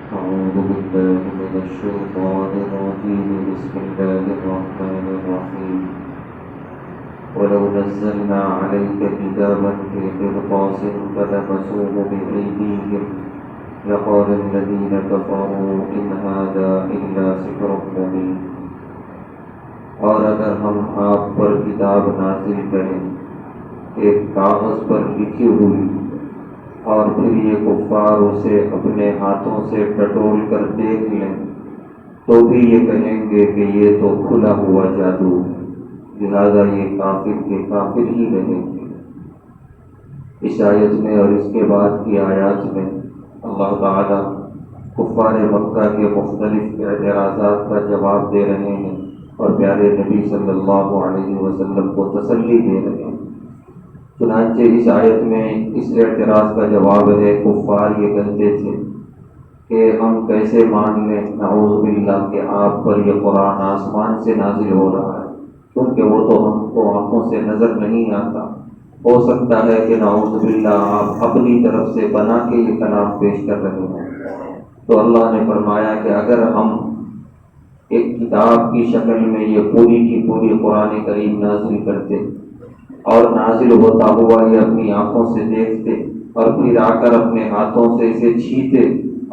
أعوذ بالله من الشيطان الرجيم بسم الله الرحمن الرحيم ولو نزلنا عليك كتابا في قرطاس فلمسوه بأيديهم لقال الذين كفروا إن هذا إلا سحر مبين۔ اور اگر ہم آپ پر کتاب نازل کریں ایک کاغذ پر لکھی ہوئی اور پھر یہ کفار اسے اپنے ہاتھوں سے ٹٹول کر دیکھ لیں تو بھی یہ کہیں گے کہ یہ تو کھلا ہوا جادو ہے، لہذا یہ کافر کے کافر ہی رہیں گے۔ اس آیت میں اور اس کے بعد کی آیات میں اللہ تعالیٰ کفار مکہ کے مختلف اعتراضات کا جواب دے رہے ہیں اور پیارے نبی صلی اللہ علیہ وسلم کو تسلی دے رہے ہیں۔ چنانچہ اس آیت میں اس اعتراض کا جواب ہے، کفار یہ کہتے تھے کہ ہم کیسے مان لیں نعوذ باللہ کہ آپ پر یہ قرآن آسمان سے نازل ہو رہا ہے، کیونکہ وہ تو ہم کو آنکھوں سے نظر نہیں آتا، ہو سکتا ہے کہ نعوذ باللہ آپ اپنی طرف سے بنا کے یہ کلام پیش کر رہے ہیں۔ تو اللہ نے فرمایا کہ اگر ہم ایک کتاب کی شکل میں یہ پوری کی پوری قرآن کریم نازل کرتے اور نازل ہوتا ہوا یہ اپنی آنکھوں سے دیکھتے اور پھر آ کر اپنے ہاتھوں سے اسے چھیتے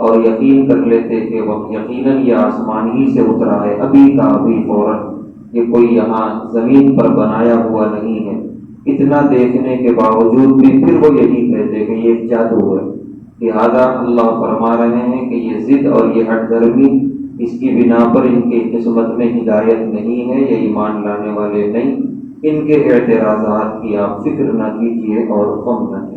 اور یقین کر لیتے کہ وہ یقیناً یہ آسمان ہی سے اترا ہے، ابھی کا ابھی فوراً، یہ کوئی یہاں زمین پر بنایا ہوا نہیں ہے، اتنا دیکھنے کے باوجود بھی پھر وہ یہی کہتے کہ یہ جادو ہے۔ لہذا اللہ فرما رہے ہیں کہ یہ ضد اور یہ ہٹ درمی اس کی بنا پر ان کی قسمت میں ہدایت نہیں ہے، یہ ایمان لانے والے نہیں، ان کے اعتراضات کی آپ فکر نہ کیجیے اور غم نہ کیجیے۔